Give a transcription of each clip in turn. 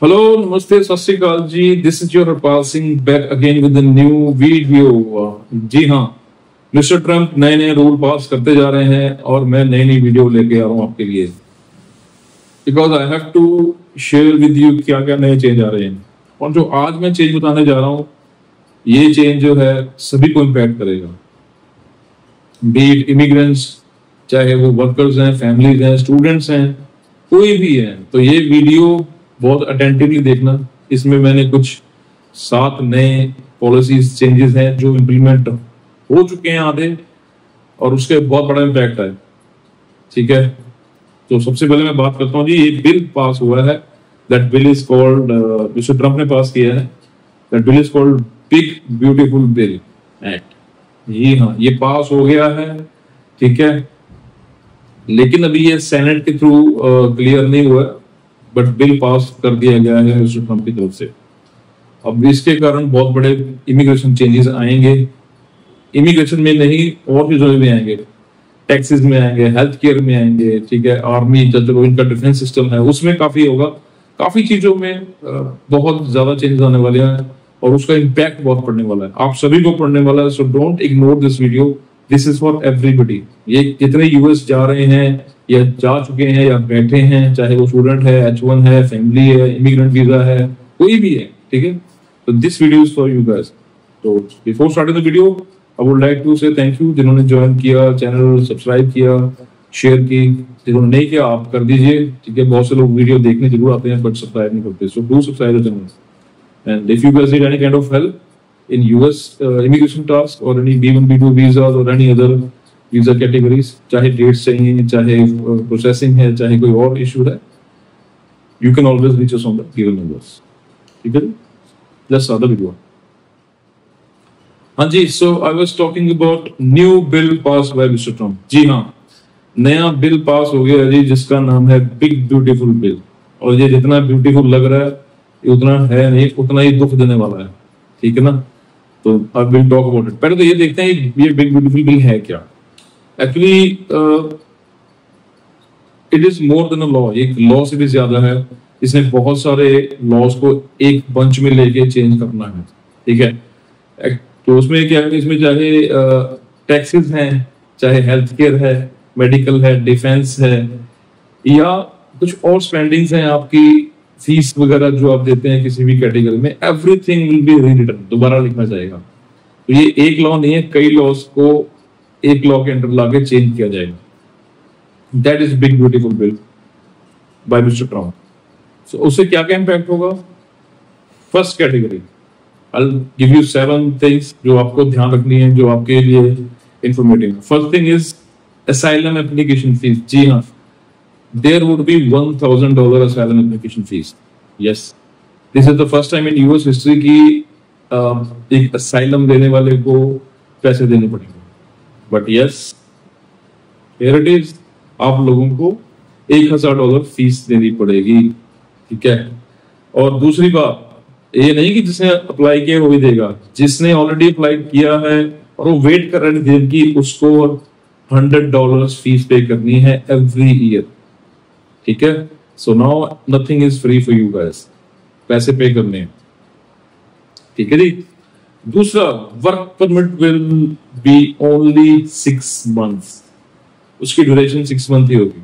Hello नमस्ते सत श्री अकाल जी। This is your Harpal Singh back again with new video. जी हाँ, मिस्टर ट्रम्प नए नए रूल पास करते जा रहे हैं और मैं नई नई वीडियो लेके आ रहा हूँ आपके लिए, because I have to share with you क्या क्या नए चेंज आ रहे हैं। और जो आज मैं चेंज बताने जा रहा हूँ, ये चेंज जो है सभी को इम्पैक्ट करेगा, बी इट इमिग्रेंट्स, चाहे वो वर्कर्स हैं, फैमिलीज हैं, स्टूडेंट्स हैं, कोई भी है। तो ये वीडियो बहुत अटेंटिवली देखना। इसमें मैंने कुछ 7 नए पॉलिसीज चेंजेस हैं जो इम्प्लीमेंट हो चुके हैं आधे, और उसके बहुत बड़ा इम्पैक्ट है। ठीक है, तो सबसे पहले मैं बात करता हूँ जी, ये बिल पास हुआ है। That bill is called, mister Trump ने पास किया है। That bill is called big beautiful bill act. जी हाँ, ये पास हो गया है। ठीक है, लेकिन अभी ये सेनेट के थ्रू क्लियर नहीं हुआ, बट बिल पास कर दिया गया है मिस्टर ट्रम्प की तरफ से। अब इसके कारण बहुत बड़े इमिग्रेशन चेंजेस आएंगे। इमिग्रेशन में नहीं, और चीजों में भी आएंगे, टैक्सेस में आएंगे, हेल्थ केयर में आएंगे। ठीक है, आर्मी, चलो इनका डिफेंस सिस्टम है, उसमें काफी होगा। काफी चीजों में बहुत ज्यादा चेंजेस आने वाले हैं और उसका इम्पैक्ट बहुत पड़ने वाला है, आप सभी को पड़ने वाला है। So don't ignore this video, this is for everybody. ये जितने यूएस जा रहे हैं या जा चुके हैं या बैठे हैं, चाहे वो स्टूडेंट है, H1 है, फैमिली है, इमिग्रेंट वीजा है, कोई भी है। ठीक है, तो this video is for you guys. तो before starting the video, I would like to say thank you जिन्होंने ज्वाइन किया, चैनल सब्सक्राइब किया, शेयर की। जिन्होंने नहीं किया आप कर दीजिए। ठीक है, बहुत से लोग वीडियो देखने जरूर आते हैं बट सब्सक्राइब नहीं करते, so do subscribe the channel. And if you guys need any kind of help in US immigration task or any B1 B2 visas or any other visa categories, चाहे dates चाहिए, चाहे processing है, चाहे कोई और issue है, you can always reach us on the given numbers. ठीक है, let's start the video. हाँ जी, so I was talking about new bill passed by Mr. Trump. जी हाँ, नया बिल पास हो गया जी, जिसका नाम है बिग ब्यूटीफुल बिल। और ये जितना ब्यूटीफुल लग रहा है उतना है नहीं, उतना ही दुख देने वाला है। ठीक है ना, तो I will talk about it. पहले तो ये देखते हैं ये बिग ब्यूटीफुल बिल है क्या। Actually it is more than a law, एक लॉ से भी ज्यादा है। इसने बहुत सारे लॉज को एक बंच में लेके चेंज करना है। ठीक है, तो उसमें क्या है, इसमें चाहे टैक्सेस हैं, चाहे हेल्थ केयर है, मेडिकल है, डिफेंस है, या कुछ और स्पेंडिंग्स हैं, आपकी फीस वगैरह जो आप देते हैं किसी भी कैटेगरी में, एवरीथिंग विल बी रीरिटन, दोबारा लिखना जाएगा। तो ये एक लॉ नहीं है, कई लॉज को एक लॉ के अंडर लाके चेंज किया जाएगा। That is big beautiful bill by mister Trump. So उससे क्या क्या इंपैक्ट होगा। First category, I give you 7 things जो आपको ध्यान रखनी है, जो आपके लिए informative. First thing is asylum application fees. जी हाँ, there would be $1,000 asylum application fees. Yes, this is the first time in US history कि एक asylum लेने वाले को पैसे देने पड़ेंगे। But yes, here it is, आप लोगों को $1,000 फीस देनी पड़ेगी। ठीक है, और दूसरी बात ये नहीं कि जिसने अप्लाई किया वो भी देगा, जिसने ऑलरेडी अप्लाई किया है और वो वेट कर रहे हैं कि उसको $100 फीस पे करनी है एवरी ईयर। ठीक है, so now nothing is free for you guys, पैसे पे करने हैं। ठीक है जी। दूसरा, work permit will be only 6 months, उसकी ड्यूरेशन 6 मंथ ही होगी।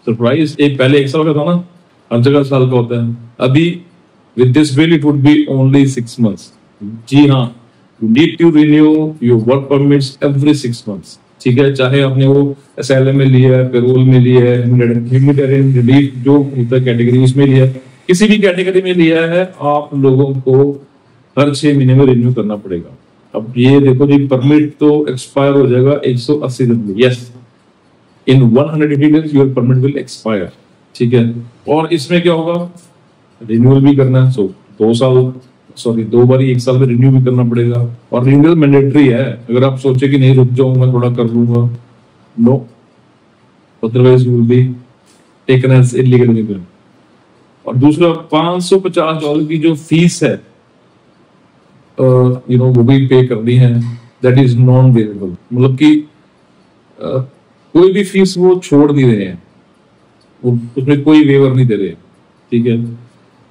सरप्राइज, एक पहले 1 साल का था ना, हर जगह साल का होता है। अभी with this bill it would be only 6 months. जी हाँ, you need to renew your work permits every 6 months. ठीक है, चाहे आपने वो एसाइलम में लिया है, पेरोल में लिया है, ह्यूमैनिटेरियन रिलीफ जो होता है कैटेगरी उसमें लिया है, किसी भी कैटेगरी में लिया है, आप लोगों को हर 6 महीने में रिन्यू करना पड़ेगा। अब ये देखो जी, परमिट तो एक्सपायर हो जाएगा 180 दिन में। Yes, in 180 days your permit will expire. ठीक है, और इसमें क्या होगा, रिन्यूअल भी करना है। सो 2 बार 1 साल में रिन्यू भी करना पड़ेगा, और रिन्यूअल मैंडेटरी है। अगर आप सोचे कि नहीं रुक जाऊंगा, थोड़ा कर लूंगा, no, otherwise you will be taken as illegal immigrant. और दूसरा, $550 की जो फीस है वो भी पे करनी है। दैट इज नॉन वेरिएबल, मतलब कि कोई भी फीस वो छोड़ नहीं रहे हैं, उसमें कोई वेवर नहीं दे रहे। ठीक है,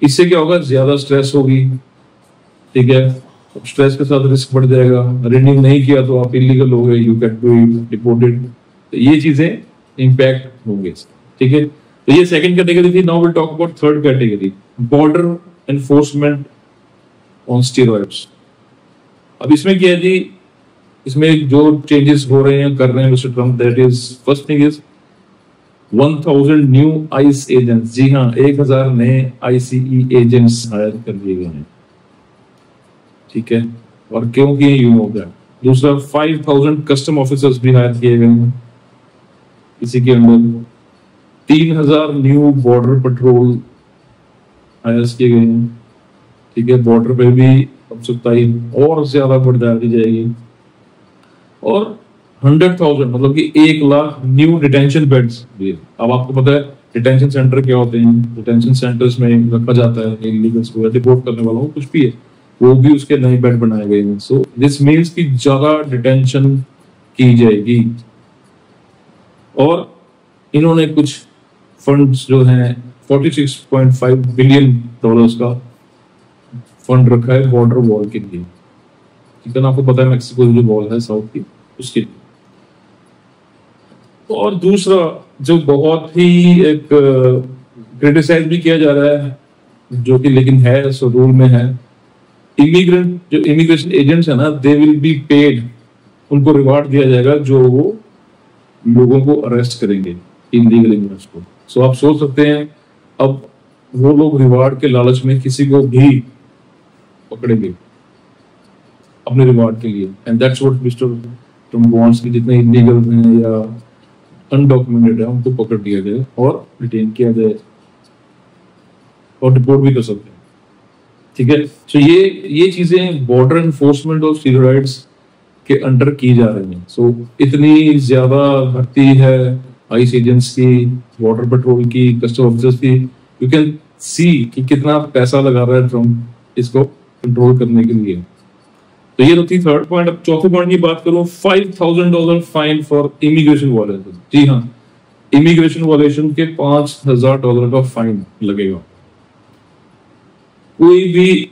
इससे क्या होगा, ज्यादा स्ट्रेस होगी, ठीक है, स्ट्रेस के साथ रिस्क बढ़ जाएगा, रिन्यू नहीं किया तो आप इलीगल हो गए, यू गेट टू डिपोर्टेड। तो ये चीजें इंपैक्ट होंगे, ठीक है। तो ये सेकंड कैटेगरी थी। Now will talk about third category, border enforcement on steroids. अब इसमें क्या है जी, इसमें जो चेंजेस हो रहे हैं, कर रहे हैं mister Trump, that is first thing is 1000 new ICE agents. जी हाँ, 1000 नए आईसीई एजेंट्स हायर कर लिए गए हैं, ठीक है। और क्योंकि यू नो दैट, दूसरा 5000 कस्टम ऑफिसर्स भी हायर किए गए हैं इसी के अंदर। 3000 न्यू बॉर्डर पेट्रोल हायर किए गए हैं, ठीक है। बॉर्डर पे भी अब सख्ताई और ज्यादा बढ़ दी जाएगी। और 100,000 मतलब कि 1 लाख न्यू डिटेंशन बेड्स भी। अब आपको पता है डिटेंशन सेंटर क्या होते हैं, डिटेंशन सेंटर्स में रखा जाता है इलीगल्स को, डिपोर्ट करने वालों को, कुछ भी है, वो भी उसके नए बेड बनाए गए हैं। सो दिस मीन्स कि ज्यादा डिटेंशन की जाएगी। और इन्होंने कुछ फंड्स जो हैं 46.5 बिलियन डॉलर्स का फंड रखा है बॉर्डर वॉल के लिए, ठीक है ना। आपको पता है मेक्सिको जो वॉल है साउथ की, उसके लिए। और दूसरा जो बहुत ही एक क्रिटिसाइज भी किया जा रहा है, जो कि लेकिन है सो रूल में है, इमिग्रेंट जो इमिग्रेशन एजेंट्स है ना, दे विल बी पेड, उनको रिवार्ड दिया जाएगा जो वो लोगों को अरेस्ट करेंगे, इलीगल इमिग्रेंट्स को। सो आप सोच सकते हैं अब वो लोग रिवार्ड के लालच में किसी को भी पकड़ेंगे अपने रिवार्ड के लिए। And that's what mister Trump wants कि जितने इलीगल हैं या अनडॉक्यूमेंटेड है उनको पकड़ लिया जाए और डिटेन किया जाए और डिपोर्ट भी कर सकते हैं, ठीक है। सो ये चीजें बॉर्डर एनफोर्समेंट और स्टीरॉइड्स के अंडर की जा रही हैं। सो इतनी ज्यादा भर्ती है आईस एजेंट्स की, बॉर्डर पेट्रोल की, कस्टम ऑफिसर्स की, यू कैन सी कि कितना पैसा लगा रहा है ट्रम्प इसको कंट्रोल करने के लिए। तो ये तो थी थर्ड पॉइंट। अब चौथे पॉइंट की बात करूं, $5,000 फाइन फॉर इमिग्रेशन वायलेशन। जी हाँ, इमिग्रेशन वायलेशन के $5,000 का फाइन लगेगा। कोई भी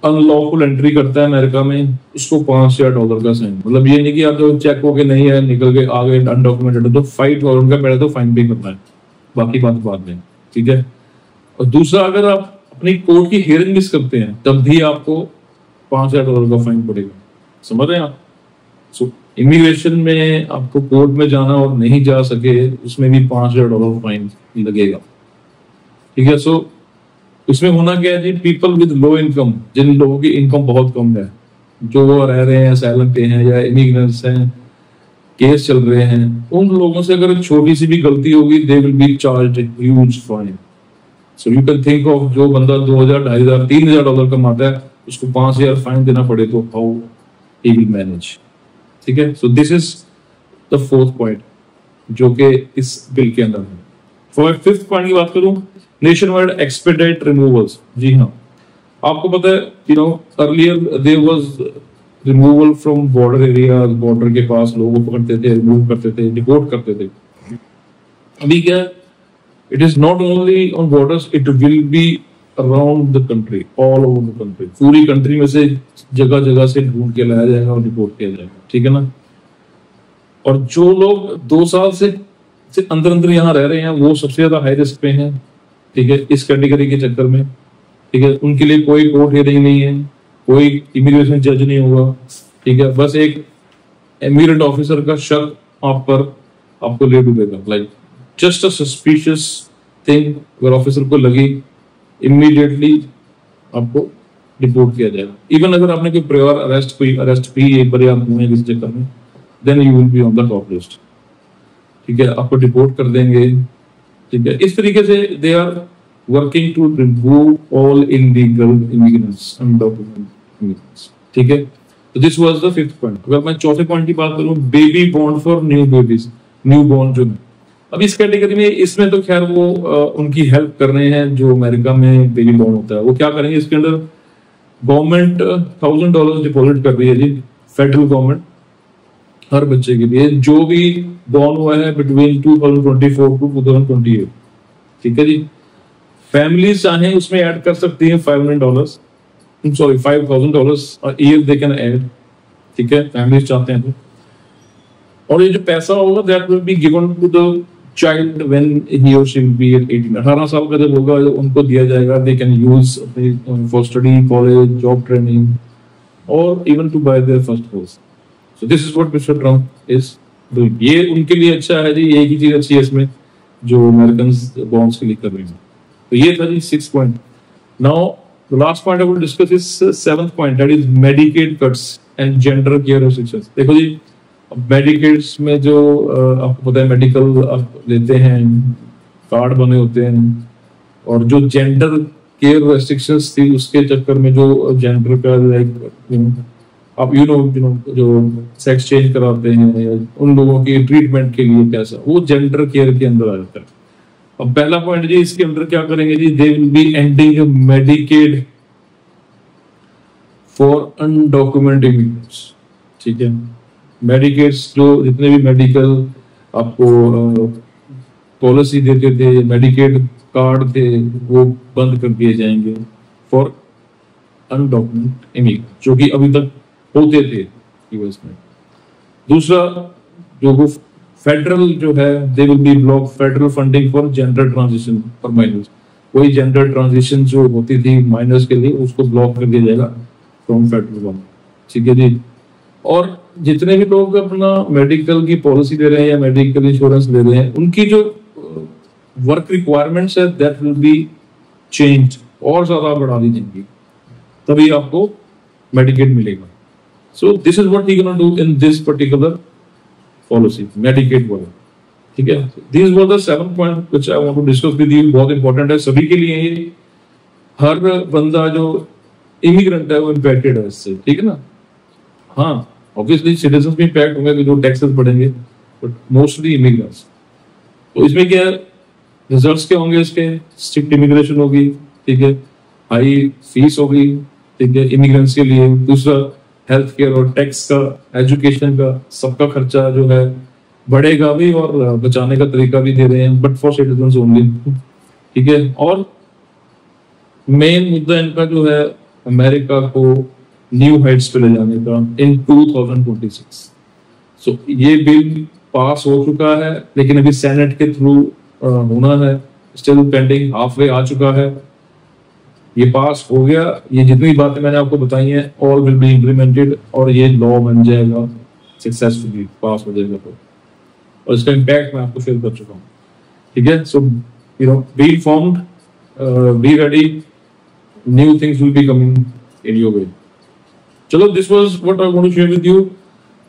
अनलॉफुल एंट्री करता है अमेरिका में, उसको $5,000 का फाइन। मतलब ये नहीं कि आप जो चेक होके नहीं है, निकल के आ गए अनडॉक्यूमेंटेड, तो $5,000 का पहले तो फाइन पे करना है, बाकी बात बाद में, ठीक है। और दूसरा, अगर आप अपनी कोर्ट की हियरिंग मिस करते हैं तब भी आपको $5,000 का फाइन पड़ेगा, समझ रहे हैं आप। सो इमिग्रेशन में आपको कोर्ट में जाना और नहीं जा सके उसमें भी $5,000 फाइन लगेगा, ठीक है। सो इसमें होना क्या है जी, पीपल विद लो इनकम, जिन लोगों की इनकम बहुत कम है, जो वो रह रहे हैं असैलम पे हैं या इमिग्रेंट्स हैं, केस चल रहे हैं, उन लोगों से अगर छोटी सी भी गलती होगी दे will B charged huge fine. So you can think of, जो बंदा $2,000, $2,500, $3,000 कमाता है, उसको $5,000 फाइन देना पड़े तो हाउ ही विल मैनेज, ठीक है। सो this is the fourth point जो कि इस बिल के अंदर है। फॉर फिफ्थ पॉइंट की बात करूं, नेशन वाइड एक्सपेडाइट रिमूवल्स। जी हाँ, आपको पता है you know earlier there was removal from border area, border के पास लोगों को पकड़ते थे, रिमूव करते थे, डिपोर्ट करते थे। अभी क्या, it is not only on borders, it will be around the country, all over the country. पूरी कंट्री में से जगह जगह से ढूंढ के लाया जाएगा और डिपोर्ट किया जाएगा, ठीक है ना। और जो लोग 2 साल से अंदर अंदर यहाँ रह रहे हैं वो सबसे ज्यादा हाई रिस्क पे हैं, ठीक है, इस कैटेगरी के चक्कर में, ठीक है। उनके लिए कोई कोर्ट हियरिंग नहीं है, कोई इमिग्रेशन जज नहीं होगा, ठीक है। बस एक इमिग्रेंट ऑफिसर का शक आप पर आपको ले डूबेगा, like just a suspicious thing अगर ऑफिसर को लगी, इमीडिएटली आपको डिपोर्ट किया जाएगा। इवन अगर आपने कोई प्रायर अरेस्ट भी एक बार आप हुए किसी चक्कर में, then you will be on the top list, ठीक है, आपको डिपोर्ट कर देंगे, ठीक है। इस तरीके से they are working to remove all illegal immigrants, undocumented immigrants, ठीक है। तो this was the fifth point. अगर मैं चौथे पॉइंट की बात करूं, baby bond for new babies, newborn जो है, अब इस कैटेगरी में, इसमें तो खैर वो उनकी हेल्प कर रहे हैं जो अमेरिका में बेबी बॉर्न होता है। वो क्या करेंगे, इसके अंदर गवर्नमेंट $1,000 डिपॉजिट कर रही है जी, फेडरल गवर्नमेंट, हर बच्चे के लिए जो भी बॉर्न हुआ है बिटवीन 2024 टू 2028, ठीक है जी। फैमिलीज चाहें उसमें ऐड कर सकती हैं $500, sorry $5,000 year they can add, ठीक है, फैमिलीज चाहते हैं तो। और ये जो पैसा होगा that will be given to the child when he और शी विल बी 18, 18 साल का जब होगा उनको दिया जाएगा। They can use for study, college, job training और even to buy their first house. So this is what mister Trump is doing. ये उनके लिए अच्छा है जी, एक ही चीज अच्छी है इसमें जो अमेरिकन बॉन्ड्स के लिए कर रहे हैं। तो ये था जी 6 point. Now the last point I will discuss is 7th point, that is Medicaid cuts and gender care restrictions. देखो जी, मेडिकेड्स में जो आपको पता है मेडिकल आप लेते हैं, कार्ड बने होते हैं, और जो जेंडर केयर रेस्ट्रिक्शंस थी उसके चक्कर में जो जेंडर का लाइक आप यू नो जो सेक्स चेंज कराते हैं या उन लोगों की ट्रीटमेंट के लिए कैसा, वो जेंडर केयर के अंदर आ जाता है। अब पहला पॉइंट जी, इसके अंदर क्या करेंगे जी, they will be ending Medicaid for undocumented immigrants, ठीक है। मेडिकेट्स जो जितने भी मेडिकल आपको पॉलिसी देते थे, मेडिकेड कार्ड थे, वो बंद कर दिए जाएंगे फॉर अनडॉक्यूमेंटेड इमिग्रेंट, जो कि अभी तक होते थे यूएस में। दूसरा जो वो फेडरल जो है, they will be block federal funding for gender transition for minors. कोई जेंडर ट्रांजिशन जो होती थी माइनर्स के लिए उसको ब्लॉक कर दिया जाएगा फ्रॉम फेडरल फंड, ठीक है जी। और जितने भी लोग अपना मेडिकल की पॉलिसी ले रहे हैं या मेडिकल इंश्योरेंस ले रहे हैं, उनकी जो वर्क रिक्वायरमेंट्स है दैट विल बी चेंज, और ज्यादा बढ़ा दी जाएंगी, तभी आपको मेडिकेड मिलेगा। So this is what we gonna do in this particular policy, Medicaid वाला, ठीक है। This was the 7 point which I want to discuss with you. बहुत इंपॉर्टेंट है सभी के लिए, ये हर बंदा जो इमिग्रेंट है वो इम्पैक्टेड है इससे, ठीक है ना। हाँ, ऑब्वियसली सिटीजंस भी इम्पैक्ट होंगे, जो टैक्सेस बढ़ेंगे, बट मोस्टली इमिग्रेंट्स। तो इसमें क्या रिजल्ट्स क्या होंगे इसके, स्ट्रिक्ट इमिग्रेशन होगी, ठीक है, हाई फीस होगी, ठीक है, इमिग्रेंट्स के लिए। दूसरा हेल्थ केयर और टैक्स का, एजुकेशन का, सबका खर्चा जो है बढ़ेगा भी, और बचाने का तरीका भी दे रहे हैं, बट फॉर सिटीजंस ओनली, ठीक है। और मेन मुद्दा इनका जो है अमेरिका को न्यू हाइट्स पे ले जाने का इन 2026। सो ये बिल पास हो चुका है, लेकिन अभी सेनेट के थ्रू होना है, स्टिल पेंडिंग, हाफ वे आ चुका है। ये पास हो गया, ये जितनी बातें मैंने आपको बताई हैं ऑल विल बी इम्प्लीमेंटेड, और ये लॉ बन जाएगा सक्सेसफुली, पास हो जाएगा तो। और इसका इम्पैक्ट मैं आपको शेयर कर चुका हूँ, ठीक है। So you know, be informed, be ready, new things will be coming in your way. चलो, this was what I want to share with you.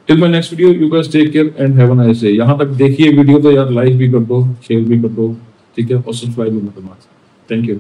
Till my next video, you guys take care and have a nice day. यहाँ तक देखिए video तो यार like भी कर दो, share भी कर दो, ठीक है, और सब्सक्राइब भी मत करना। Thank you.